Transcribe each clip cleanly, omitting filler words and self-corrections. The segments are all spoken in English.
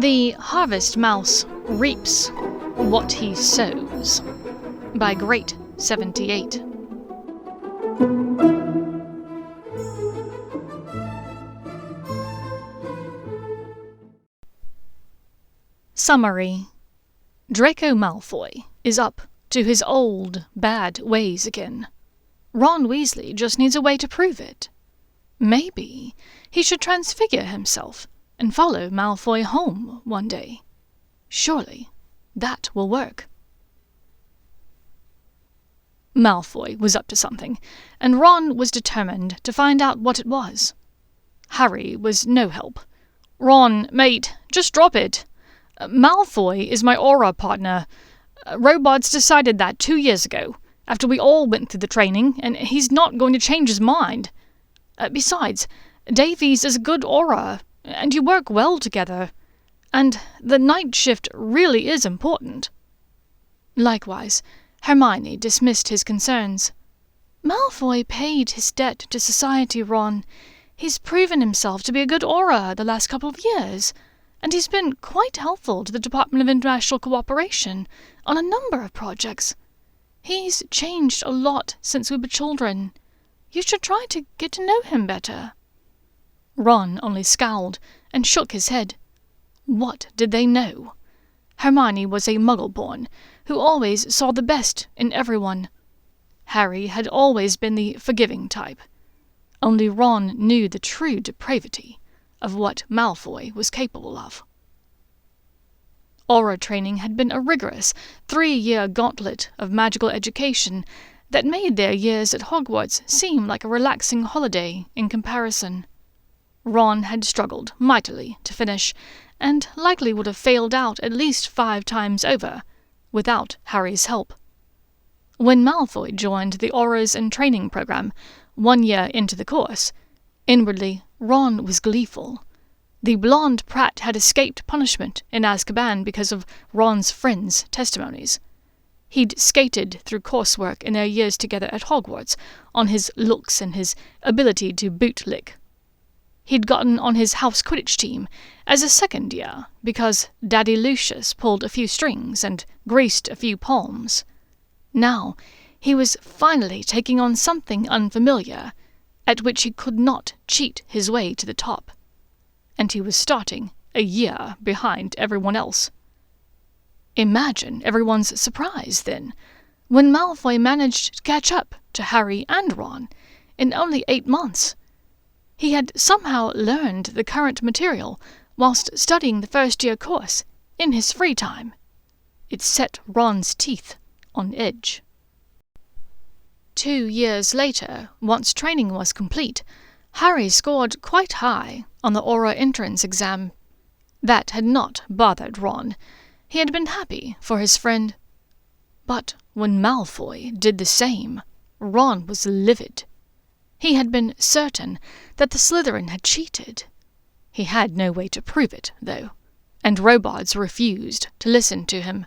The harvest mouse reaps what he sows, by Great 78. Summary. Draco Malfoy is up to his old, bad ways again. Ron Weasley just needs a way to prove it. Maybe he should transfigure himself and follow Malfoy home one day. Surely that will work. Malfoy was up to something, and Ron was determined to find out what it was. Harry was no help. "Ron, mate, just drop it. Malfoy is my aura partner. Robards decided that 2 years ago, after we all went through the training, and he's not going to change his mind. Besides, Davies is a good aura, and you work well together, and the night shift really is important." Likewise, Hermione dismissed his concerns. "Malfoy paid his debt to society, Ron. He's proven himself to be a good aura the last couple of years, and he's been quite helpful to the Department of International Cooperation on a number of projects. He's changed a lot since we were children. You should try to get to know him better." Ron only scowled and shook his head. What did they know? Hermione was a Muggle-born who always saw the best in everyone. Harry had always been the forgiving type. Only Ron knew the true depravity of what Malfoy was capable of. Aura training had been a rigorous 3-year gauntlet of magical education that made their years at Hogwarts seem like a relaxing holiday in comparison. Ron had struggled mightily to finish, and likely would have failed out at least 5 times over, without Harry's help. When Malfoy joined the Auras and Training program 1 year into the course, inwardly Ron was gleeful. The blonde prat had escaped punishment in Azkaban because of Ron's friends' testimonies. He'd skated through coursework in their years together at Hogwarts on his looks and his ability to bootlick. He'd gotten on his house Quidditch team as a second year because Daddy Lucius pulled a few strings and greased a few palms. Now he was finally taking on something unfamiliar, at which he could not cheat his way to the top. And he was starting a year behind everyone else. Imagine everyone's surprise, then, when Malfoy managed to catch up to Harry and Ron in only 8 months. He had somehow learned the current material whilst studying the first-year course in his free time. It set Ron's teeth on edge. 2 years later, once training was complete, Harry scored quite high on the Aura entrance exam. That had not bothered Ron. He had been happy for his friend. But when Malfoy did the same, Ron was livid. He had been certain that the Slytherin had cheated. He had no way to prove it, though, and Robards refused to listen to him.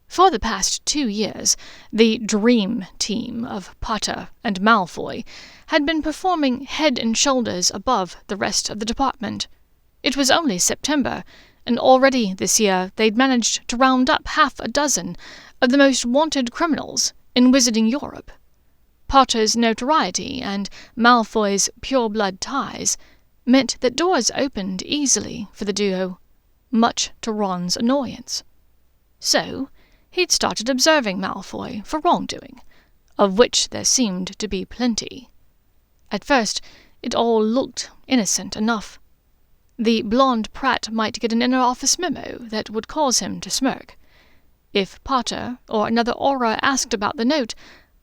For the past 2 years, the Dream Team of Potter and Malfoy had been performing head and shoulders above the rest of the department. It was only September, and already this year they'd managed to round up 6 of the most wanted criminals in Wizarding Europe. Potter's notoriety and Malfoy's pure-blood ties meant that doors opened easily for the duo, much to Ron's annoyance. So he'd started observing Malfoy for wrongdoing, of which there seemed to be plenty. At first, it all looked innocent enough. The blonde prat might get an inner-office memo that would cause him to smirk. If Potter or another aura asked about the note,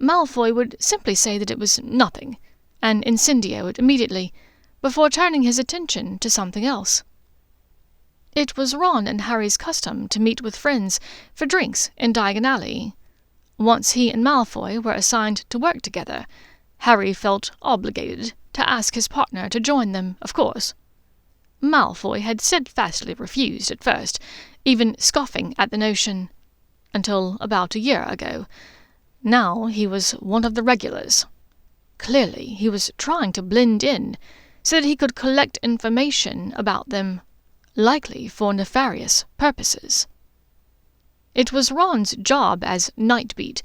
Malfoy would simply say that it was nothing, and incendio it immediately, before turning his attention to something else. It was Ron and Harry's custom to meet with friends for drinks in Diagon Alley. Once he and Malfoy were assigned to work together, Harry felt obligated to ask his partner to join them, of course. Malfoy had steadfastly refused at first, even scoffing at the notion, until about a year ago. Now he was one of the regulars. Clearly he was trying to blend in so that he could collect information about them likely for nefarious purposes. It was Ron's job as Nightbeat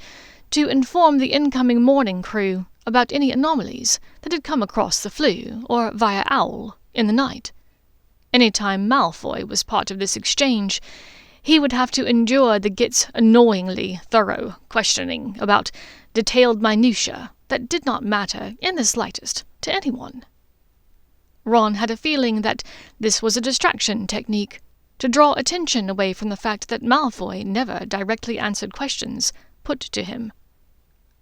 to inform the incoming morning crew about any anomalies that had come across the flue or via owl in the night. Any time Malfoy was part of this exchange, he would have to endure the Git's annoyingly thorough questioning about detailed minutiae that did not matter in the slightest to anyone. Ron had a feeling that this was a distraction technique, to draw attention away from the fact that Malfoy never directly answered questions put to him.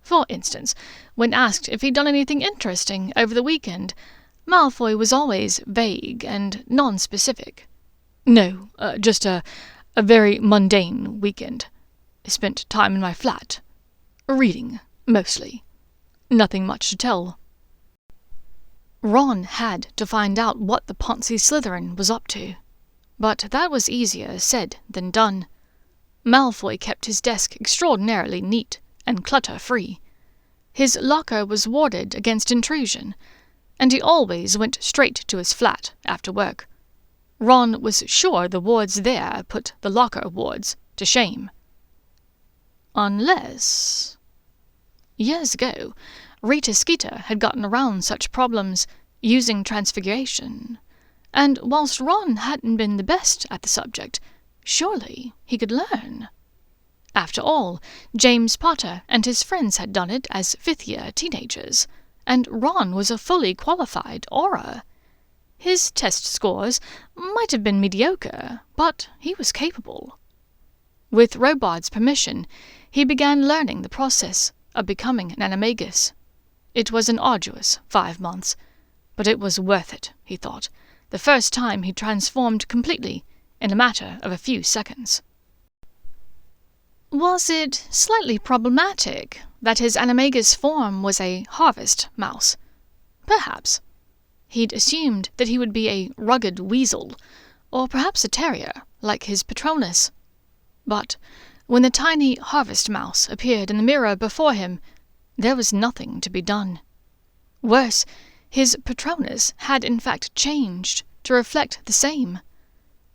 For instance, when asked if he'd done anything interesting over the weekend, Malfoy was always vague and non-specific. No, just a very mundane weekend. I spent time in my flat. Reading, mostly. Nothing much to tell. Ron had to find out what the Ponzi Slytherin was up to. But that was easier said than done. Malfoy kept his desk extraordinarily neat and clutter-free. His locker was warded against intrusion, and he always went straight to his flat after work. Ron was sure the wards there put the locker wards to shame. Unless... Years ago, Rita Skeeter had gotten around such problems using transfiguration, and whilst Ron hadn't been the best at the subject, surely he could learn. After all, James Potter and his friends had done it as fifth-year teenagers, and Ron was a fully qualified Auror. His test scores might have been mediocre, but he was capable. With Robard's permission, he began learning the process of becoming an animagus. It was an arduous 5 months, but it was worth it, he thought, the first time he transformed completely in a matter of a few seconds. Was it slightly problematic that his animagus form was a harvest mouse? Perhaps. He'd assumed that he would be a rugged weasel, or perhaps a terrier, like his Patronus. But when the tiny harvest mouse appeared in the mirror before him, there was nothing to be done. Worse, his Patronus had in fact changed to reflect the same.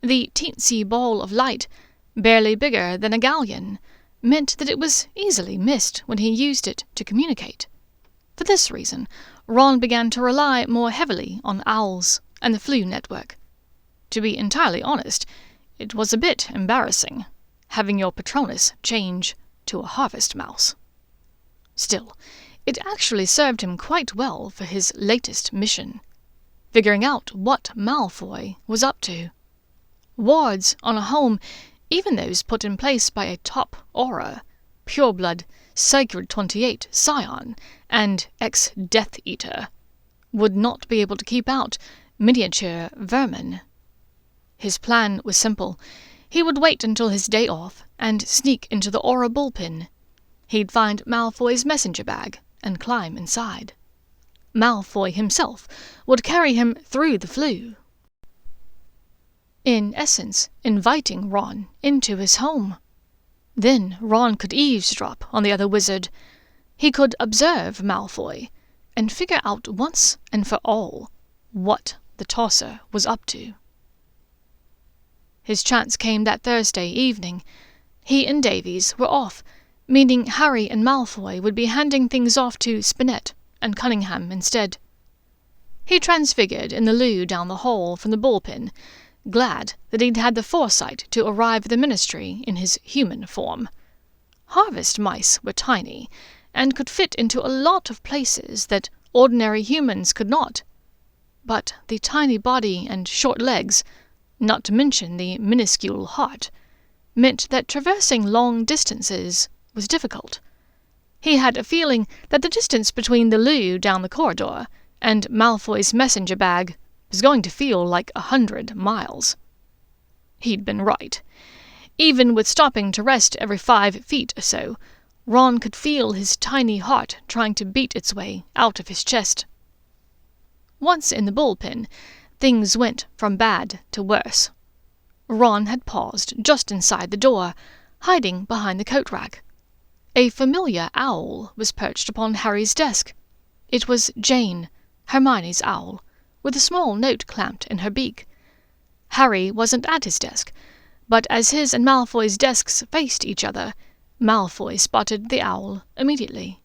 The teensy ball of light, barely bigger than a galleon, meant that it was easily missed when he used it to communicate. For this reason, Ron began to rely more heavily on owls and the Floo network. To be entirely honest, it was a bit embarrassing, having your Patronus change to a harvest mouse. Still, it actually served him quite well for his latest mission, figuring out what Malfoy was up to. Wards on a home, even those put in place by a top Auror, pureblood, Sacred 28 Scion, and ex-Death Eater, would not be able to keep out miniature vermin. His plan was simple. He would wait until his day off and sneak into the Auror bullpen. He'd find Malfoy's messenger bag and climb inside. Malfoy himself would carry him through the flue, in essence inviting Ron into his home. Then Ron could eavesdrop on the other wizard. He could observe Malfoy and figure out once and for all what the tosser was up to. His chance came that Thursday evening. He and Davies were off, meaning Harry and Malfoy would be handing things off to Spinnet and Cunningham instead. He transfigured in the loo down the hall from the bullpen, glad that he'd had the foresight to arrive at the ministry in his human form. Harvest mice were tiny, and could fit into a lot of places that ordinary humans could not. But the tiny body and short legs, not to mention the minuscule heart, meant that traversing long distances was difficult. He had a feeling that the distance between the loo down the corridor and Malfoy's messenger bag was going to feel like 100 miles. He'd been right. Even with stopping to rest every 5 feet or so, Ron could feel his tiny heart trying to beat its way out of his chest. Once in the bullpen, things went from bad to worse. Ron had paused just inside the door, hiding behind the coat rack. A familiar owl was perched upon Harry's desk. It was Jane, Hermione's owl, with a small note clamped in her beak. Harry wasn't at his desk, but as his and Malfoy's desks faced each other, Malfoy spotted the owl immediately.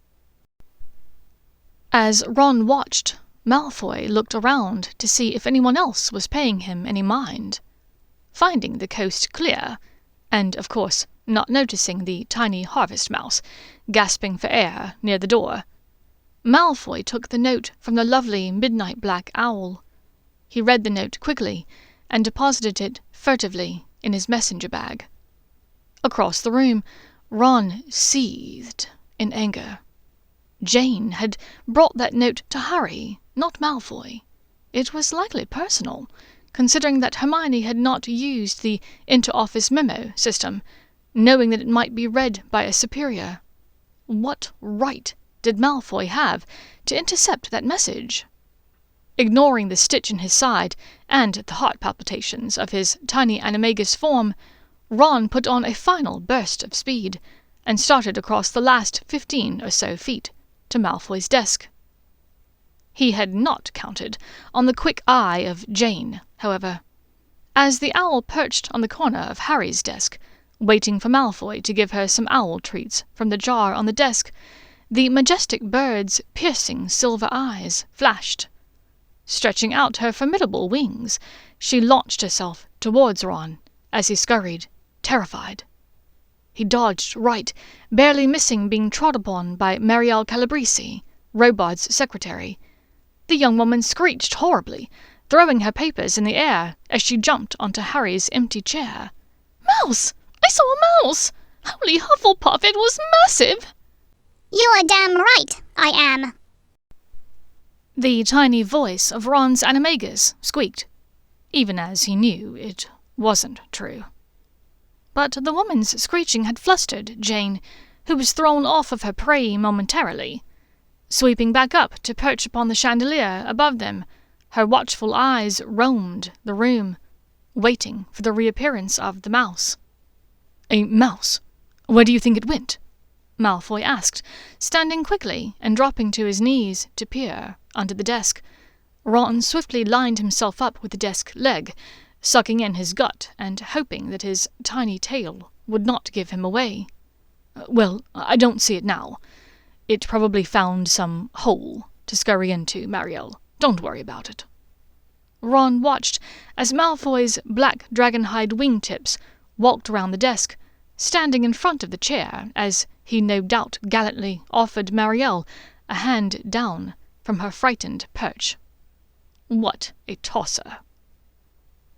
As Ron watched, Malfoy looked around to see if anyone else was paying him any mind. Finding the coast clear, and of course not noticing the tiny harvest mouse gasping for air near the door, Malfoy took the note from the lovely midnight black owl. He read the note quickly and deposited it furtively in his messenger bag. Across the room, Ron seethed in anger. Jane had brought that note to Harry, not Malfoy. It was likely personal, considering that Hermione had not used the inter-office memo system, knowing that it might be read by a superior. What right did Malfoy have to intercept that message? Ignoring the stitch in his side and the heart palpitations of his tiny animagus form, Ron put on a final burst of speed and started across the last 15 or so feet to Malfoy's desk. He had not counted on the quick eye of Jane, however. As the owl perched on the corner of Harry's desk, waiting for Malfoy to give her some owl treats from the jar on the desk, the majestic bird's piercing silver eyes flashed. Stretching out her formidable wings, she launched herself towards Ron as he scurried, terrified. He dodged right, barely missing being trod upon by Marielle Calabrese, Robard's secretary. The young woman screeched horribly, throwing her papers in the air as she jumped onto Harry's empty chair. "Mouse! I saw a mouse! Holy Hufflepuff, it was massive!" "You are damn right, I am." The tiny voice of Ron's animagus squeaked, even as he knew it wasn't true. But the woman's screeching had flustered Jane, who was thrown off of her prey momentarily. Sweeping back up to perch upon the chandelier above them, her watchful eyes roamed the room, waiting for the reappearance of the mouse. "A mouse? Where do you think it went?" Malfoy asked, standing quickly and dropping to his knees to peer under the desk. Ron swiftly lined himself up with the desk leg, sucking in his gut and hoping that his tiny tail would not give him away. "Well, I don't see it now. It probably found some hole to scurry into, Marielle. Don't worry about it." Ron watched as Malfoy's black dragonhide wingtips walked around the desk, standing in front of the chair as he no doubt gallantly offered Marielle a hand down from her frightened perch. What a tosser!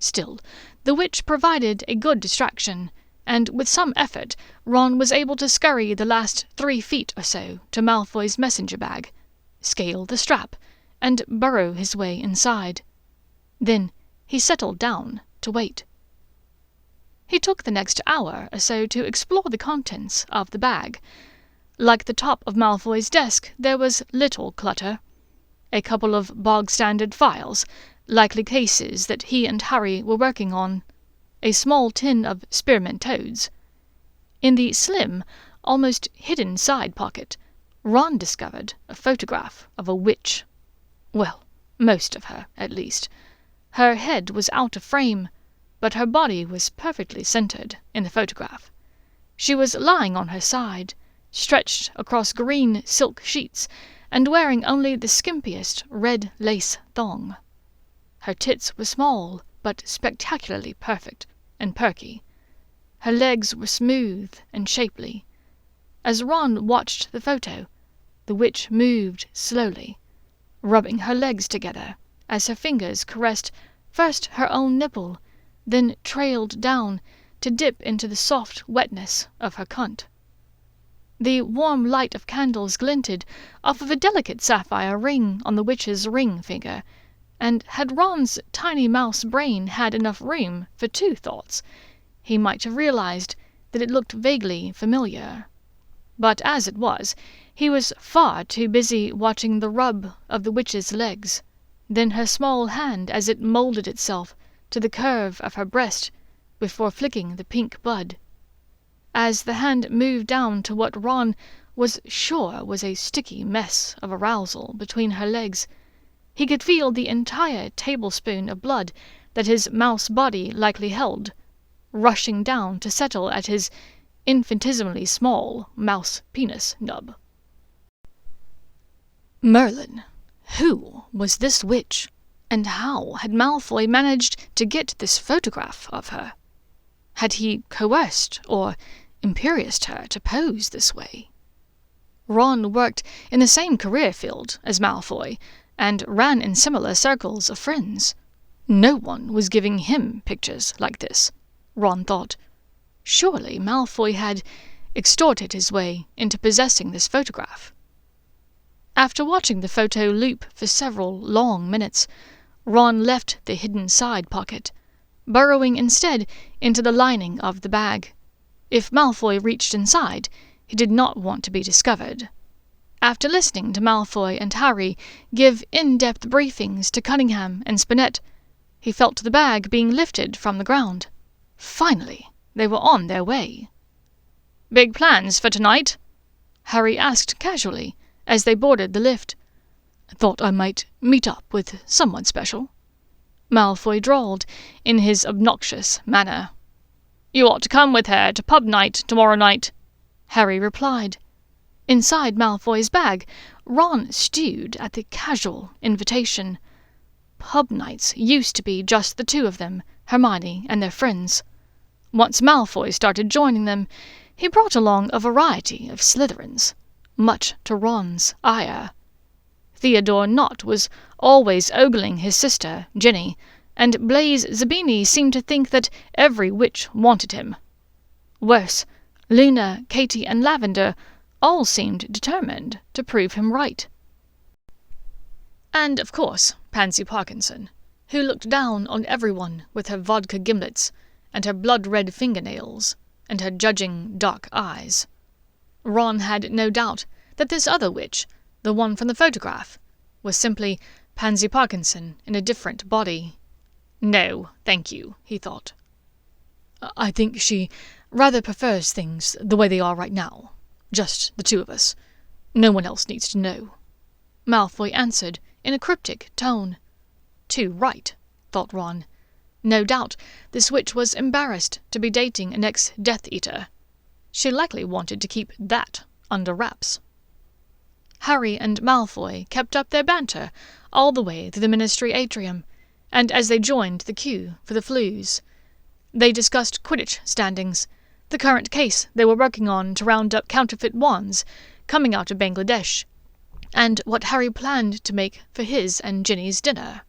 Still, the witch provided a good distraction, and with some effort Ron was able to scurry the last 3 feet or so to Malfoy's messenger bag, scale the strap, and burrow his way inside. Then he settled down to wait. He took the next hour or so to explore the contents of the bag. Like the top of Malfoy's desk, there was little clutter. A couple of bog-standard files, likely cases that he and Harry were working on. A small tin of spearmint toads. In the slim, almost hidden side pocket, Ron discovered a photograph of a witch. Well, most of her, at least. Her head was out of frame, but her body was perfectly centered in the photograph. She was lying on her side, stretched across green silk sheets, and wearing only the skimpiest red lace thong. Her tits were small, but spectacularly perfect and perky. Her legs were smooth and shapely. As Ron watched the photo, the witch moved slowly, rubbing her legs together as her fingers caressed first her own nipple, then trailed down to dip into the soft wetness of her cunt. The warm light of candles glinted off of a delicate sapphire ring on the witch's ring finger, and had Ron's tiny mouse brain had enough room for 2 thoughts, he might have realized that it looked vaguely familiar. But as it was, he was far too busy watching the rub of the witch's legs, then her small hand as it molded itself to the curve of her breast before flicking the pink bud. As the hand moved down to what Ron was sure was a sticky mess of arousal between her legs, he could feel the entire tablespoon of blood that his mouse body likely held, rushing down to settle at his infinitesimally small mouse penis nub. Merlin. Who was this witch, and how had Malfoy managed to get this photograph of her? Had he coerced or imperioused her to pose this way? Ron worked in the same career field as Malfoy, and ran in similar circles of friends. No one was giving him pictures like this, Ron thought. Surely Malfoy had extorted his way into possessing this photograph. After watching the photo loop for several long minutes, Ron left the hidden side pocket, burrowing instead into the lining of the bag. If Malfoy reached inside, he did not want to be discovered. After listening to Malfoy and Harry give in-depth briefings to Cunningham and Spinette, he felt the bag being lifted from the ground. Finally, they were on their way. "Big plans for tonight?" Harry asked casually as they boarded the lift. "I thought I might meet up with someone special," Malfoy drawled in his obnoxious manner. "You ought to come with her to pub night tomorrow night," Harry replied. Inside Malfoy's bag, Ron stewed at the casual invitation. Pub nights used to be just the two of them, Hermione and their friends. Once Malfoy started joining them, he brought along a variety of Slytherins, much to Ron's ire. Theodore Nott was always ogling his sister, Ginny, and Blaise Zabini seemed to think that every witch wanted him. Worse, Luna, Katie, and Lavender all seemed determined to prove him right. And, of course, Pansy Parkinson, who looked down on everyone with her vodka gimlets and her blood-red fingernails and her judging dark eyes. Ron had no doubt that this other witch, the one from the photograph, was simply Pansy Parkinson in a different body. No, thank you, he thought. I think she rather prefers things the way they are right now. Just the two of us. No one else needs to know, Malfoy answered in a cryptic tone. Too right, thought Ron. No doubt this witch was embarrassed to be dating an ex-Death Eater. She likely wanted to keep that under wraps. Harry and Malfoy kept up their banter all the way through the Ministry atrium, and as they joined the queue for the flues, they discussed Quidditch standings, the current case they were working on to round up counterfeit wands coming out of Bangladesh, and what Harry planned to make for his and Ginny's dinner.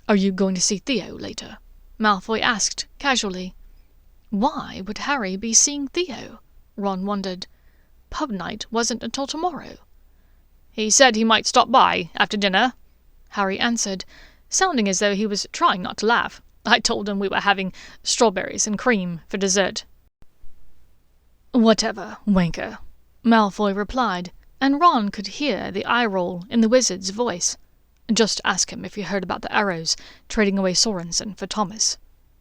"Are you going to see Theo later?" Malfoy asked casually. Why would Harry be seeing Theo? Ron wondered. Pub night wasn't until tomorrow. "He said he might stop by after dinner," Harry answered, sounding as though he was trying not to laugh. "I told him we were having strawberries and cream for dessert." "Whatever, wanker," Malfoy replied, and Ron could hear the eye-roll in the wizard's voice. "Just ask him if he heard about the arrows trading away Sorensen for Thomas.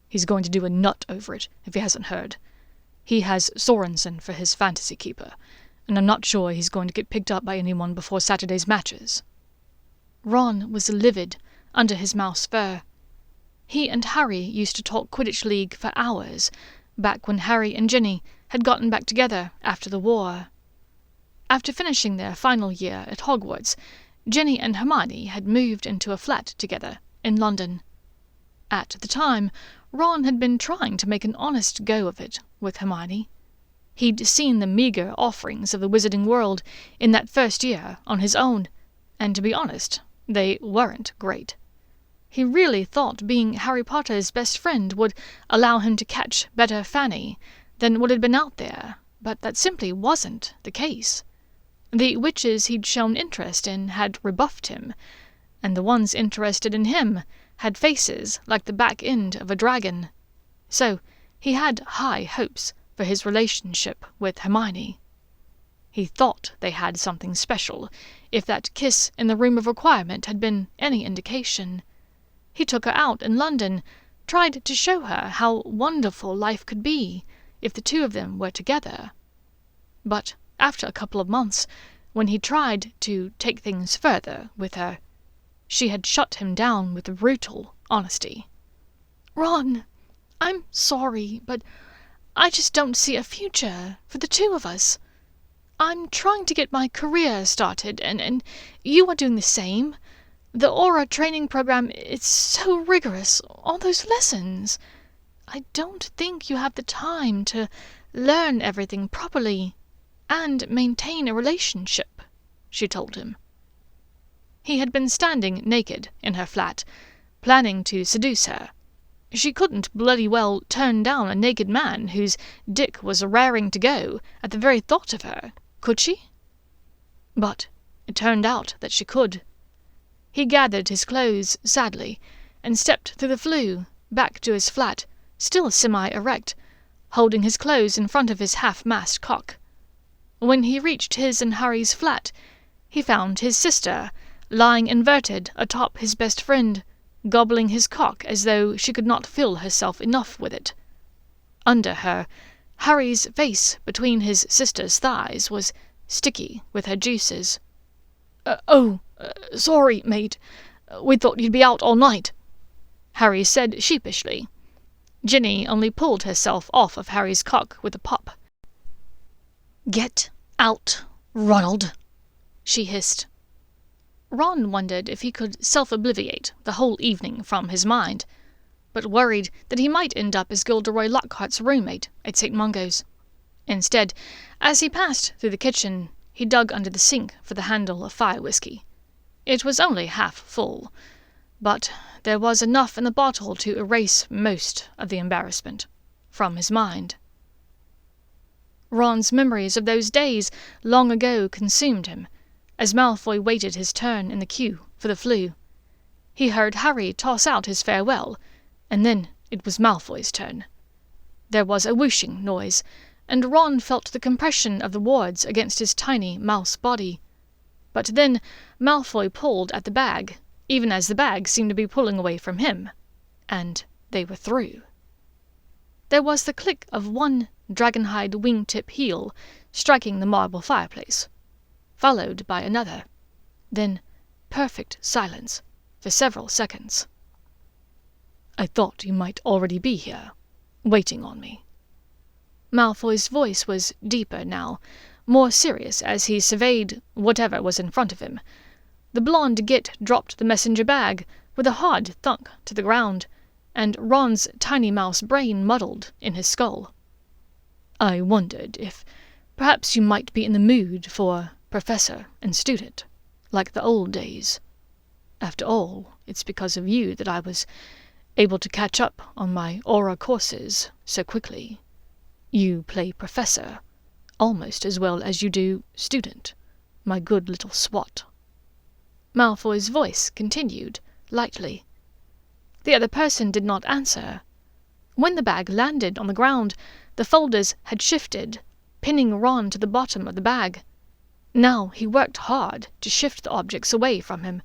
He's going to do a nut over it if he hasn't heard. He has Sorensen for his fantasy keeper, and I'm not sure he's going to get picked up by anyone before Saturday's matches." Ron was livid under his mouse fur. He and Harry used to talk Quidditch League for hours, back when Harry and Ginny had gotten back together after the war. After finishing their final year at Hogwarts, Ginny and Hermione had moved into a flat together in London. At the time, Ron had been trying to make an honest go of it with Hermione. He'd seen the meagre offerings of the wizarding world in that first year on his own, and to be honest, they weren't great. He really thought being Harry Potter's best friend would allow him to catch better Fanny than what had been out there, but that simply wasn't the case. The witches he'd shown interest in had rebuffed him, and the ones interested in him had faces like the back end of a dragon. So he had high hopes for his relationship with Hermione. He thought they had something special, if that kiss in the room of requirement had been any indication. He took her out in London, tried to show her how wonderful life could be if the two of them were together. But after a couple of months, when he tried to take things further with her, she had shut him down with brutal honesty. Ron, I'm sorry, but I just don't see a future for the two of us. I'm trying to get my career started, and you are doing the same. The Aura training program is so rigorous, all those lessons. I don't think you have the time to learn everything properly and maintain a relationship, she told him. He had been standing naked in her flat, planning to seduce her. She couldn't bloody well turn down a naked man whose dick was raring to go at the very thought of her, could she? But it turned out that she could. He gathered his clothes sadly and stepped through the flue back to his flat, still semi-erect, holding his clothes in front of his half-mast cock. When he reached his and Harry's flat, he found his sister lying inverted atop his best friend, gobbling his cock as though she could not fill herself enough with it. Under her, Harry's face between his sister's thighs was sticky with her juices. Sorry, mate. We thought you'd be out all night," Harry said sheepishly. Ginny only pulled herself off of Harry's cock with a pop. "Get out, Ronald," she hissed. Ron wondered if he could self-obliviate the whole evening from his mind, but worried that he might end up as Gilderoy Lockhart's roommate at St. Mungo's. Instead, as he passed through the kitchen, he dug under the sink for the handle of fire whiskey. It was only half full, but there was enough in the bottle to erase most of the embarrassment from his mind. Ron's memories of those days long ago consumed him, as Malfoy waited his turn in the queue for the flue. He heard Harry toss out his farewell, and then it was Malfoy's turn. There was a whooshing noise, and Ron felt the compression of the wards against his tiny mouse body. But then Malfoy pulled at the bag, even as the bag seemed to be pulling away from him, and they were through. There was the click of one dragonhide wingtip heel striking the marble fireplace, followed by another, then perfect silence for several seconds. "I thought you might already be here, waiting on me." Malfoy's voice was deeper now, more serious as he surveyed whatever was in front of him. The blonde git dropped the messenger bag with a hard thunk to the ground, and Ron's tiny mouse brain muddled in his skull. "I wondered if perhaps you might be in the mood for professor and student, like the old days. After all, it's because of you that I was able to catch up on my aura courses so quickly. You play professor almost as well as you do student, my good little swot." Malfoy's voice continued, lightly. The other person did not answer. When the bag landed on the ground, the folders had shifted, pinning Ron to the bottom of the bag. Now he worked hard to shift the objects away from him.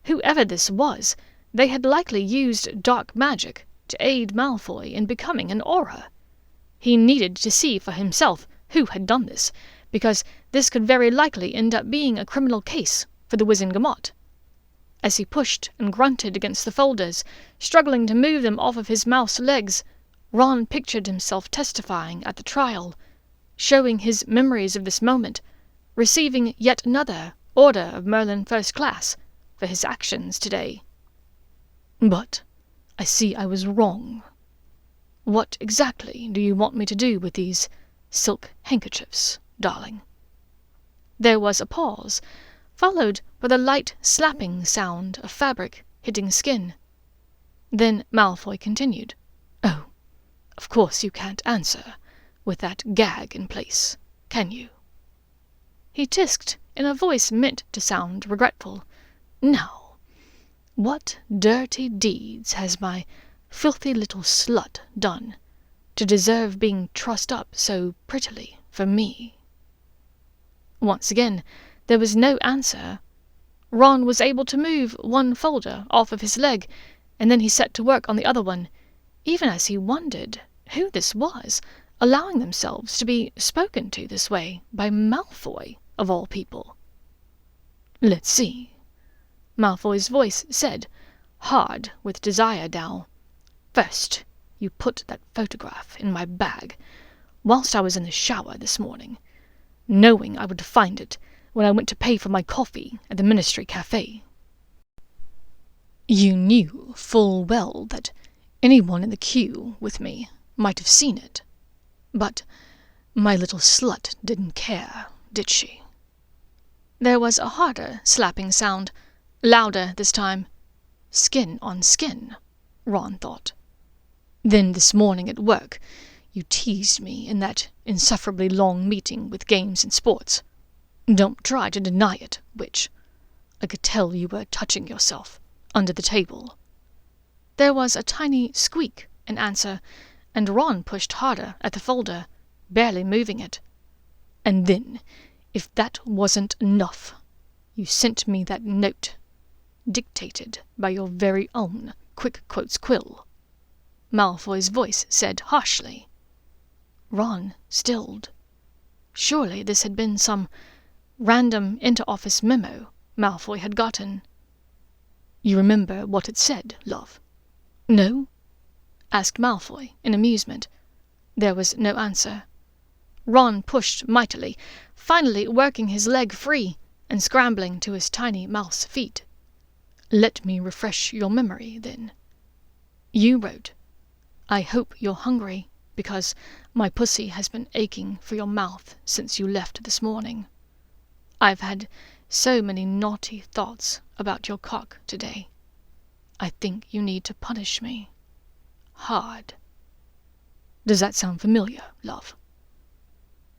Whoever this was, they had likely used dark magic to aid Malfoy in becoming an aura. He needed to see for himself who had done this, because this could very likely end up being a criminal case for the Wizengamot. As he pushed and grunted against the folders, struggling to move them off of his mouse legs, Ron pictured himself testifying at the trial, showing his memories of this moment, receiving yet another Order of Merlin First Class for his actions today. "But I see I was wrong. What exactly do you want me to do with these silk handkerchiefs, darling?" There was a pause, followed by the light slapping sound of fabric hitting skin. Then Malfoy continued, "Oh, of course you can't answer with that gag in place, can you?" He tisked in a voice meant to sound regretful. "Now, what dirty deeds has my filthy little slut done to deserve being trussed up so prettily for me?" Once again, there was no answer. Ron was able to move one folder off of his leg, and then he set to work on the other one, even as he wondered who this was, allowing themselves to be spoken to this way by Malfoy, of all people. "Let's see," Malfoy's voice said, hard with desire now. First, you put that photograph in my bag whilst I was in the shower this morning, knowing I would find it when I went to pay for my coffee at the Ministry Cafe. You knew full well that anyone in the queue with me might have seen it, but my little slut didn't care, did she?" There was a harder slapping sound, louder this time. Skin on skin, Ron thought. "Then this morning at work, you teased me in that insufferably long meeting with games and sports. Don't try to deny it, witch. I could tell you were touching yourself under the table." There was a tiny squeak in answer, and Ron pushed harder at the folder, barely moving it. "And then, if that wasn't enough, you sent me that note, dictated by your very own Quick Quotes Quill," Malfoy's voice said harshly. Ron stilled. Surely this had been some random inter-office memo Malfoy had gotten. "You remember what it said, love?" "No?" asked Malfoy in amusement. There was no answer. Ron pushed mightily, finally working his leg free and scrambling to his tiny mouse feet. "Let me refresh your memory, then. You wrote, 'I hope you're hungry, because my pussy has been aching for your mouth since you left this morning. I've had so many naughty thoughts about your cock today. I think you need to punish me. Hard.' Does that sound familiar, love?"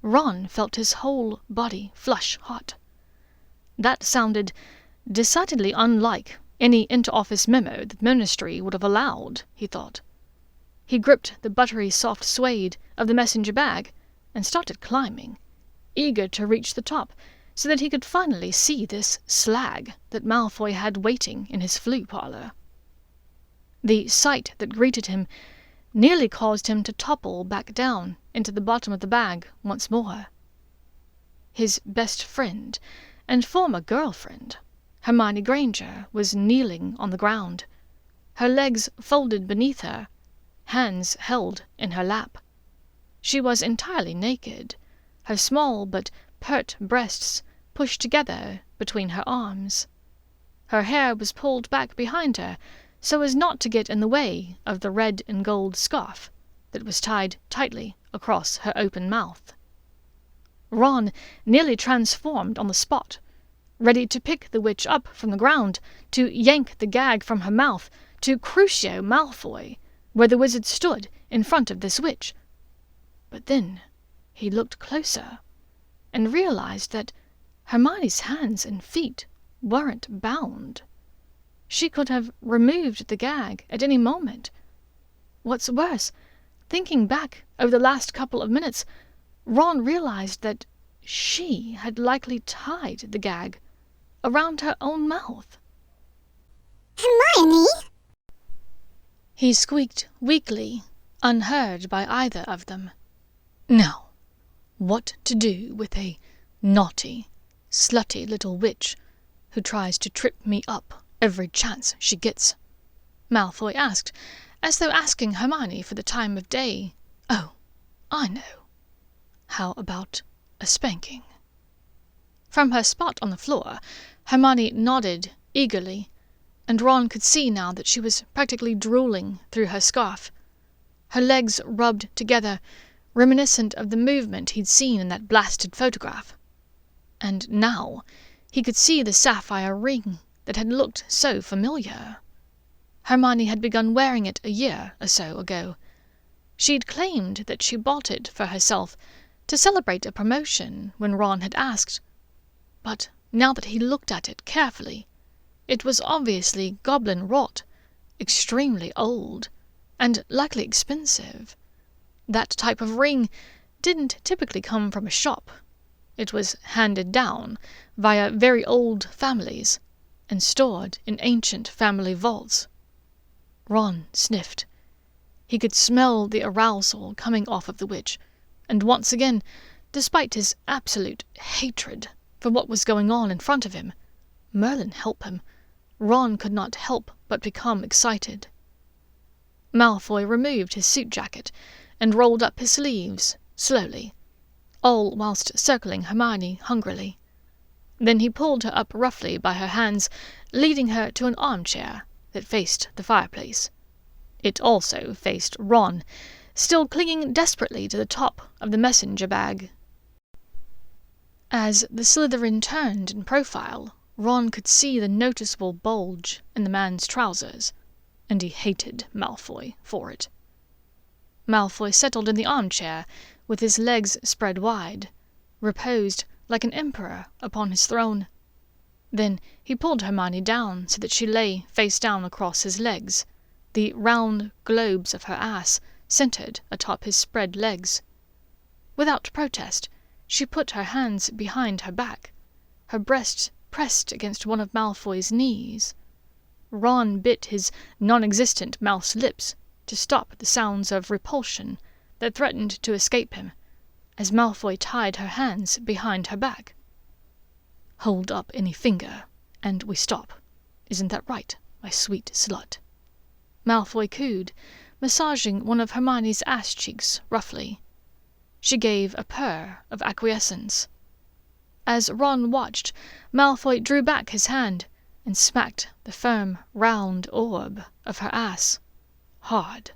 Ron felt his whole body flush hot. That sounded decidedly unlike any inter-office memo the Ministry would have allowed, he thought. He gripped the buttery soft suede of the messenger bag and started climbing, eager to reach the top so that he could finally see this slag that Malfoy had waiting in his flue parlor. The sight that greeted him nearly caused him to topple back down into the bottom of the bag once more. His best friend and former girlfriend, Hermione Granger, was kneeling on the ground, her legs folded beneath her, hands held in her lap. She was entirely naked, her small but pert breasts pushed together between her arms. Her hair was pulled back behind her so as not to get in the way of the red and gold scarf that was tied tightly across her open mouth. Ron nearly transformed on the spot, ready to pick the witch up from the ground, to yank the gag from her mouth, to Crucio Malfoy, where the wizard stood in front of this witch. But then he looked closer and realized that Hermione's hands and feet weren't bound. She could have removed the gag at any moment. What's worse, thinking back over the last couple of minutes, Ron realized that she had likely tied the gag around her own mouth. "Hermione?" He squeaked weakly, unheard by either of them. Now, what to do with a naughty, slutty little witch who tries to trip me up every chance she gets? Malfoy asked, as though asking Hermione for the time of day. Oh, I know. How about a spanking? From her spot on the floor, Hermione nodded eagerly, and Ron could see now that she was practically drooling through her scarf. Her legs rubbed together, reminiscent of the movement he'd seen in that blasted photograph. And now he could see the sapphire ring that had looked so familiar. Hermione had begun wearing it a year or so ago. She'd claimed that she bought it for herself to celebrate a promotion when Ron had asked. But now that he looked at it carefully, it was obviously goblin-wrought, extremely old, and likely expensive. That type of ring didn't typically come from a shop. It was handed down via very old families and stored in ancient family vaults. Ron sniffed. He could smell the arousal coming off of the witch, and once again, despite his absolute hatred for what was going on in front of him, Merlin help him, Ron could not help but become excited. Malfoy removed his suit jacket and rolled up his sleeves, slowly, all whilst circling Hermione hungrily. Then he pulled her up roughly by her hands, leading her to an armchair that faced the fireplace. It also faced Ron, still clinging desperately to the top of the messenger bag. As the Slytherin turned in profile, Ron could see the noticeable bulge in the man's trousers, and he hated Malfoy for it. Malfoy settled in the armchair, with his legs spread wide, reposed like an emperor upon his throne. Then he pulled Hermione down so that she lay face down across his legs, the round globes of her ass centered atop his spread legs. Without protest, she put her hands behind her back, her breast pressed against one of Malfoy's knees. Ron bit his non-existent mouse lips to stop the sounds of repulsion that threatened to escape him, as Malfoy tied her hands behind her back. "Hold up any finger, and we stop. Isn't that right, my sweet slut?" Malfoy cooed, massaging one of Hermione's ass cheeks roughly. She gave a purr of acquiescence. As Ron watched, Malfoy drew back his hand and smacked the firm, round orb of her ass. Hard.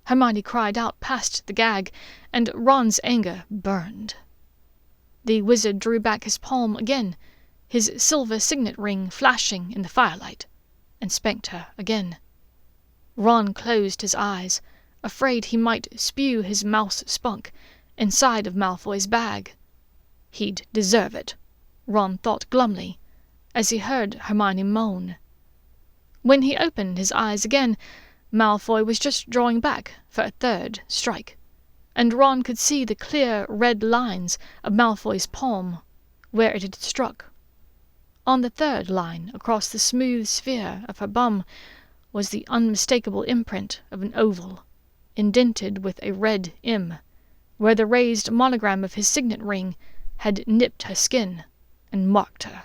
Hermione cried out past the gag, and Ron's anger burned. The wizard drew back his palm again, his silver signet ring flashing in the firelight, and spanked her again. Ron closed his eyes, afraid he might spew his mouse spunk inside of Malfoy's bag. He'd deserve it, Ron thought glumly, as he heard Hermione moan. When he opened his eyes again, Malfoy was just drawing back for a third strike, and Ron could see the clear red lines of Malfoy's palm, where it had struck. On the third line across the smooth sphere of her bum was the unmistakable imprint of an oval, indented with a red M, where the raised monogram of his signet ring had nipped her skin and marked her.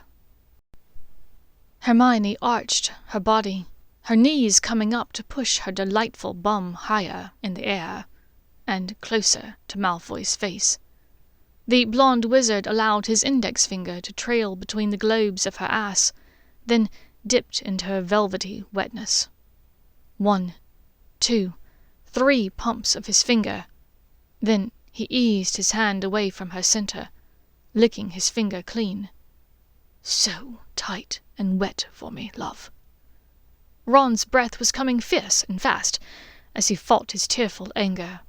Hermione arched her body, her knees coming up to push her delightful bum higher in the air, and closer to Malfoy's face. The blonde wizard allowed his index finger to trail between the globes of her ass, then dipped into her velvety wetness. 1, 2, 3 pumps of his finger. Then he eased his hand away from her center, licking his finger clean. "So tight and wet for me, love." Ron's breath was coming fierce and fast as he fought his tearful anger.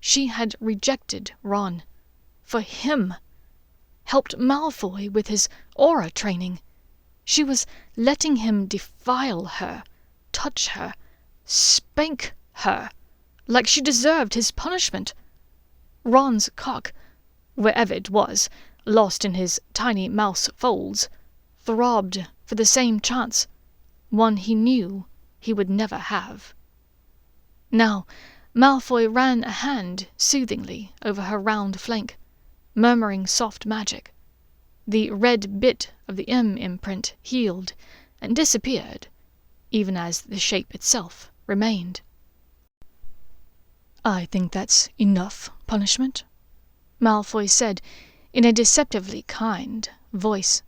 She had rejected Ron. For him. Helped Malfoy with his aura training. She was letting him defile her, touch her, spank her, like she deserved his punishment. Ron's cock, wherever it was, lost in his tiny mouse folds, throbbed for the same chance, one he knew he would never have. Now, Malfoy ran a hand soothingly over her round flank, murmuring soft magic. The red bit of the M imprint healed and disappeared, even as the shape itself remained. "I think that's enough punishment," Malfoy said in a deceptively kind voice.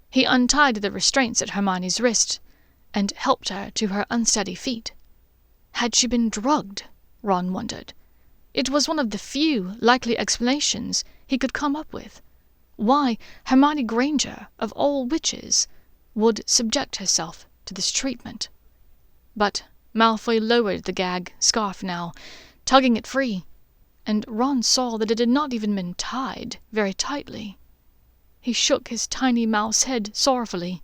He untied the restraints at Hermione's wrist and helped her to her unsteady feet. Had she been drugged? Ron wondered. It was one of the few likely explanations he could come up with. Why Hermione Granger, of all witches, would subject herself to this treatment. But Malfoy lowered the gag scarf now, tugging it free, and Ron saw that it had not even been tied very tightly. He shook his tiny mouse head sorrowfully.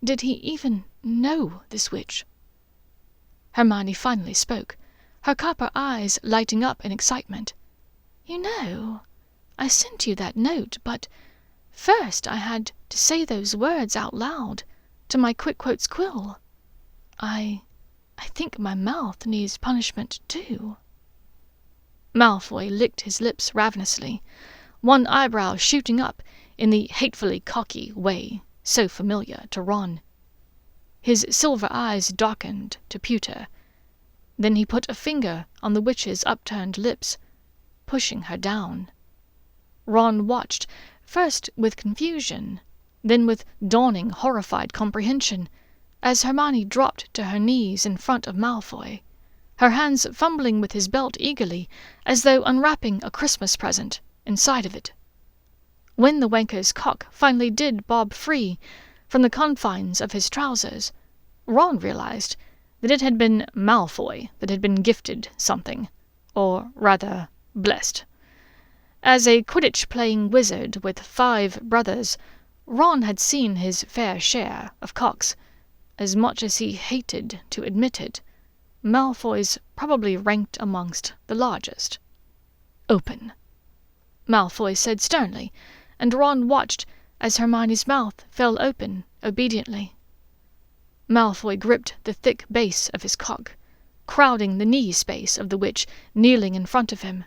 Did he even know this witch? Hermione finally spoke, her copper eyes lighting up in excitement. "You know, I sent you that note, but first I had to say those words out loud to my Quick-Quotes quill. I think my mouth needs punishment too." Malfoy licked his lips ravenously, one eyebrow shooting up in the hatefully cocky way so familiar to Ron. His silver eyes darkened to pewter. Then he put a finger on the witch's upturned lips, pushing her down. Ron watched, first with confusion, then with dawning horrified comprehension, as Hermione dropped to her knees in front of Malfoy, her hands fumbling with his belt eagerly, as though unwrapping a Christmas present inside of it. When the wanker's cock finally did bob free from the confines of his trousers, Ron realized that it had been Malfoy that had been gifted something, or rather, blessed. As a Quidditch-playing wizard with 5 brothers, Ron had seen his fair share of cocks. As much as he hated to admit it, Malfoy's probably ranked amongst the largest. "Open," Malfoy said sternly, and Ron watched as Hermione's mouth fell open obediently. Malfoy gripped the thick base of his cock, crowding the knee space of the witch kneeling in front of him.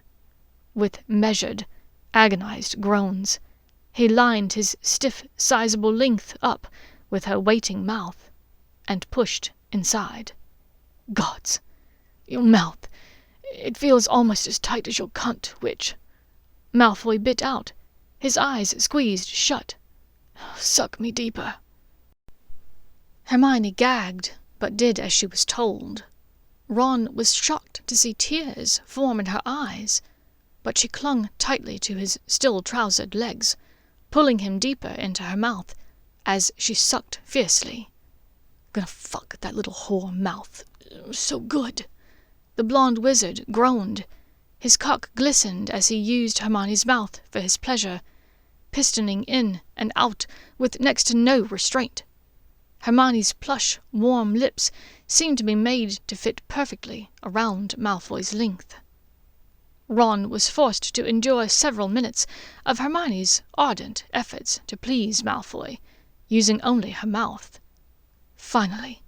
With measured, agonized groans, he lined his stiff, sizable length up with her waiting mouth, and pushed inside. "Gods, your mouth, it feels almost as tight as your cunt, witch," Malfoy bit out, his eyes squeezed shut. "Suck me deeper." Hermione gagged, but did as she was told. Ron was shocked to see tears form in her eyes, but she clung tightly to his still-trousered legs, pulling him deeper into her mouth as she sucked fiercely. "Gonna fuck that little whore mouth. So good." The blonde wizard groaned. His cock glistened as he used Hermione's mouth for his pleasure, pistoning in and out with next to no restraint. Hermione's plush, warm lips seemed to be made to fit perfectly around Malfoy's length. Ron was forced to endure several minutes of Hermione's ardent efforts to please Malfoy, using only her mouth. Finally,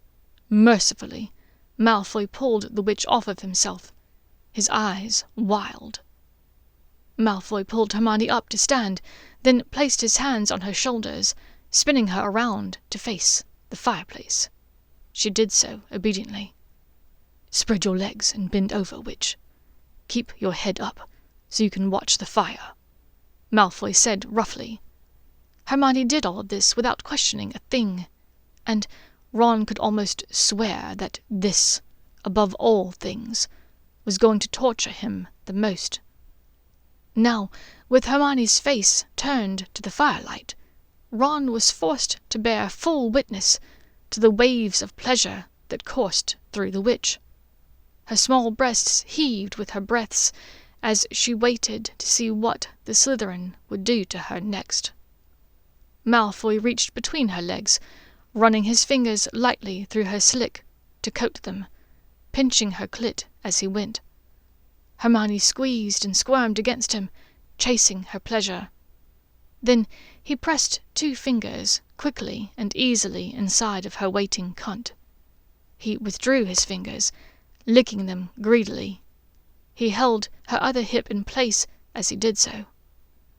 mercifully, Malfoy pulled the witch off of himself, his eyes wild. Malfoy pulled Hermione up to stand, then placed his hands on her shoulders, spinning her around to face the fireplace. She did so obediently. "Spread your legs and bend over, witch. Keep your head up so you can watch the fire," Malfoy said roughly. Hermione did all of this without questioning a thing, and Ron could almost swear that this, above all things, was going to torture him the most. Now, with Hermione's face turned to the firelight, Ron was forced to bear full witness to the waves of pleasure that coursed through the witch. Her small breasts heaved with her breaths as she waited to see what the Slytherin would do to her next. Malfoy reached between her legs, running his fingers lightly through her slick to coat them, pinching her clit as he went. Hermione squeezed and squirmed against him, chasing her pleasure. Then he pressed 2 fingers quickly and easily inside of her waiting cunt. He withdrew his fingers, licking them greedily. He held her other hip in place as he did so.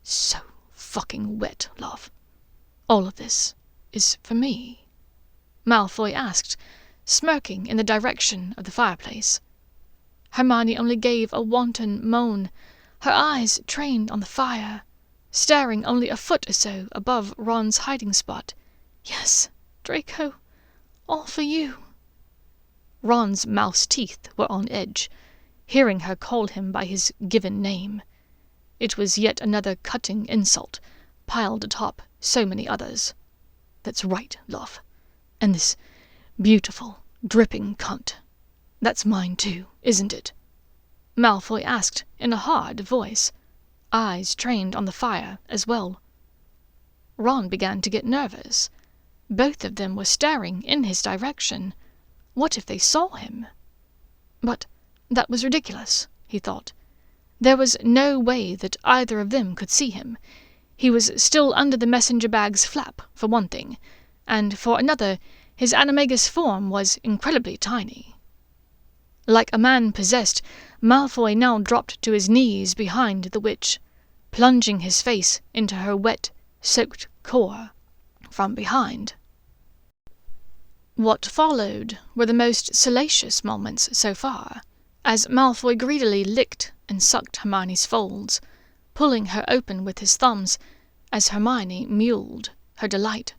"So fucking wet, love. All of this is for me?" Malfoy asked, smirking in the direction of the fireplace. Hermione only gave a wanton moan, her eyes trained on the fire, staring only a foot or so above Ron's hiding spot. "Yes, Draco, all for you." Ron's mouse teeth were on edge, hearing her call him by his given name. It was yet another cutting insult, piled atop so many others. "That's right, love. And this beautiful, dripping cunt. That's mine too, isn't it?" Malfoy asked in a hard voice, eyes trained on the fire as well. Ron began to get nervous. Both of them were staring in his direction. What if they saw him? But that was ridiculous, he thought. There was no way that either of them could see him. He was still under the messenger bag's flap, for one thing, and for another, his animagus form was incredibly tiny. Like a man possessed, Malfoy now dropped to his knees behind the witch, plunging his face into her wet, soaked core from behind. What followed were the most salacious moments so far, as Malfoy greedily licked and sucked Hermione's folds, pulling her open with his thumbs, as Hermione mewled her delight.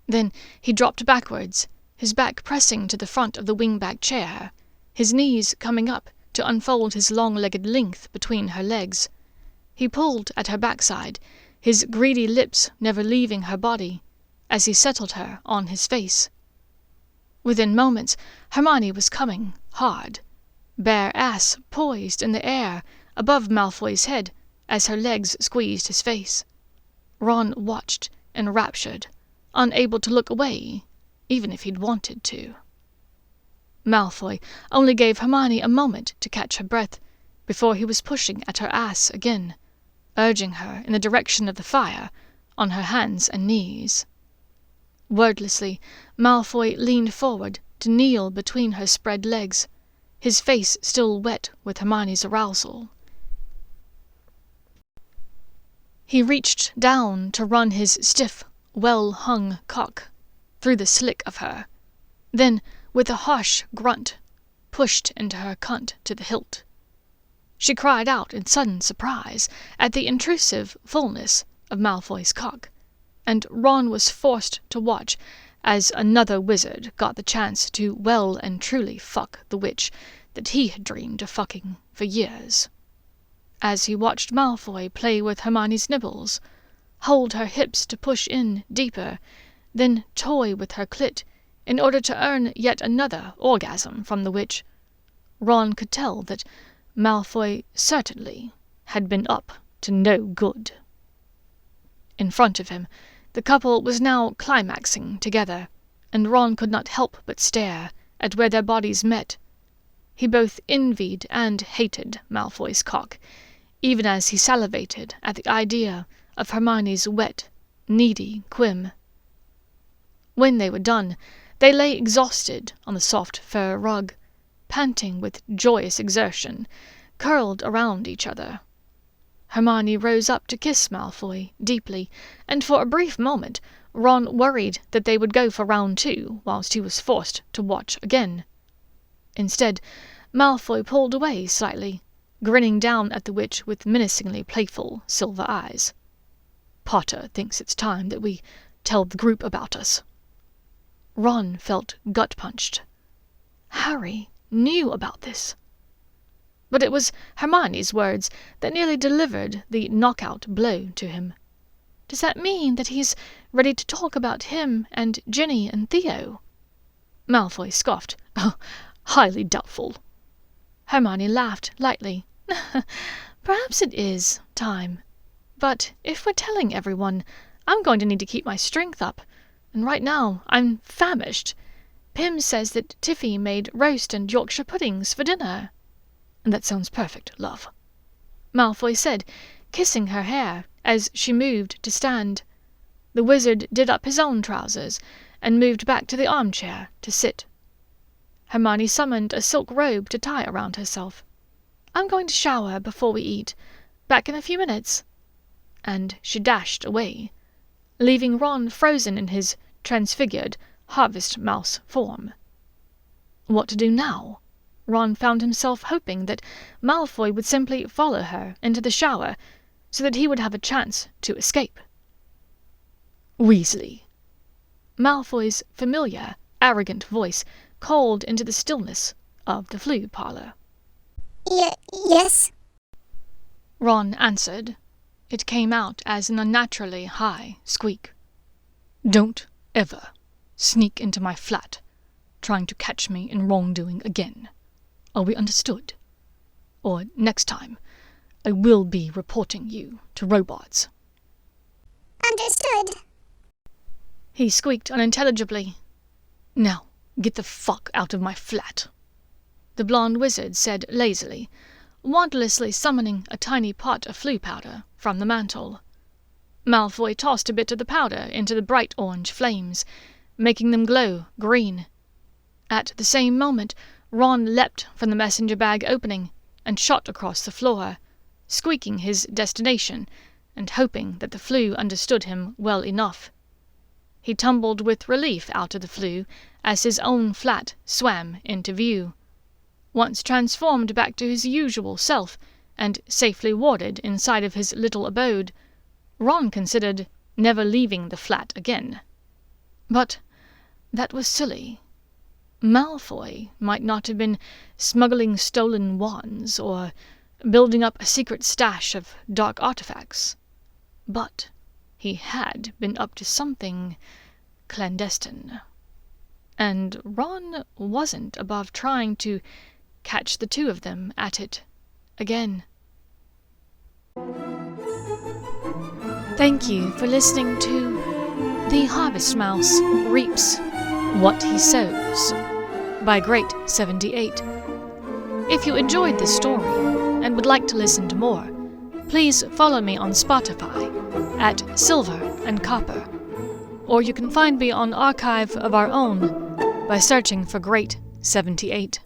Then he dropped backwards, his back pressing to the front of the wingback chair, his knees coming up to unfold his long-legged length between her legs. He pulled at her backside, his greedy lips never leaving her body, as he settled her on his face. Within moments, Hermione was coming, hard, bare ass poised in the air above Malfoy's head as her legs squeezed his face. Ron watched, enraptured, unable to look away, even if he'd wanted to. Malfoy only gave Hermione a moment to catch her breath before he was pushing at her ass again, urging her in the direction of the fire, on her hands and knees. Wordlessly, Malfoy leaned forward to kneel between her spread legs, his face still wet with Hermione's arousal. He reached down to run his stiff, well-hung cock through the slick of her, then, with a harsh grunt, pushed into her cunt to the hilt. She cried out in sudden surprise at the intrusive fullness of Malfoy's cock, and Ron was forced to watch as another wizard got the chance to well and truly fuck the witch that he had dreamed of fucking for years. As he watched Malfoy play with Hermione's nibbles, hold her hips to push in deeper, then toy with her clit in order to earn yet another orgasm from the witch, Ron could tell that Malfoy certainly had been up to no good. In front of him, the couple was now climaxing together, and Ron could not help but stare at where their bodies met. He both envied and hated Malfoy's cock, even as he salivated at the idea of Hermione's wet, needy quim. When they were done, they lay exhausted on the soft fur rug, panting with joyous exertion, curled around each other. Hermione rose up to kiss Malfoy deeply, and for a brief moment Ron worried that they would go for round 2 whilst he was forced to watch again. Instead, Malfoy pulled away slightly, grinning down at the witch with menacingly playful silver eyes. "Potter thinks it's time that we tell the group about us." Ron felt gut-punched. Harry knew about this. But it was Hermione's words that nearly delivered the knockout blow to him. Does that mean that he's ready to talk about him and Ginny and Theo? Malfoy scoffed. "Oh, highly doubtful." Hermione laughed lightly. "Perhaps it is time. But if we're telling everyone, I'm going to need to keep my strength up, and right now I'm famished. Pym says that Tiffy made roast and Yorkshire puddings for dinner." "That sounds perfect, love," Malfoy said, kissing her hair as she moved to stand. The wizard did up his own trousers and moved back to the armchair to sit. Hermione summoned a silk robe to tie around herself. "I'm going to shower before we eat. Back in a few minutes." And she dashed away, leaving Ron frozen in his transfigured harvest mouse form. What to do now? Ron found himself hoping that Malfoy would simply follow her into the shower so that he would have a chance to escape. "Weasley." Malfoy's familiar, arrogant voice called into the stillness of the flue parlour. Yes? Ron answered. It came out as an unnaturally high squeak. "Don't ever sneak into my flat, trying to catch me in wrongdoing again. Are we understood? Or next time, I will be reporting you to robots." Understood. He squeaked unintelligibly. "Now, get the fuck out of my flat," the blonde wizard said lazily, wantonly summoning a tiny pot of flue powder from the mantel. Malfoy tossed a bit of the powder into the bright orange flames, making them glow green. At the same moment, Ron leapt from the messenger bag opening and shot across the floor, squeaking his destination and hoping that the flue understood him well enough. He tumbled with relief out of the flue as his own flat swam into view. Once transformed back to his usual self, and safely warded inside of his little abode, Ron considered never leaving the flat again. But that was silly. Malfoy might not have been smuggling stolen wands or building up a secret stash of dark artifacts, but he had been up to something clandestine. And Ron wasn't above trying to catch the two of them at it again. Thank you for listening to The Harvest Mouse Reaps What He Sows by Great78. If you enjoyed this story and would like to listen to more, please follow me on Spotify at Silver and Copper, or you can find me on Archive of Our Own by searching for Great78.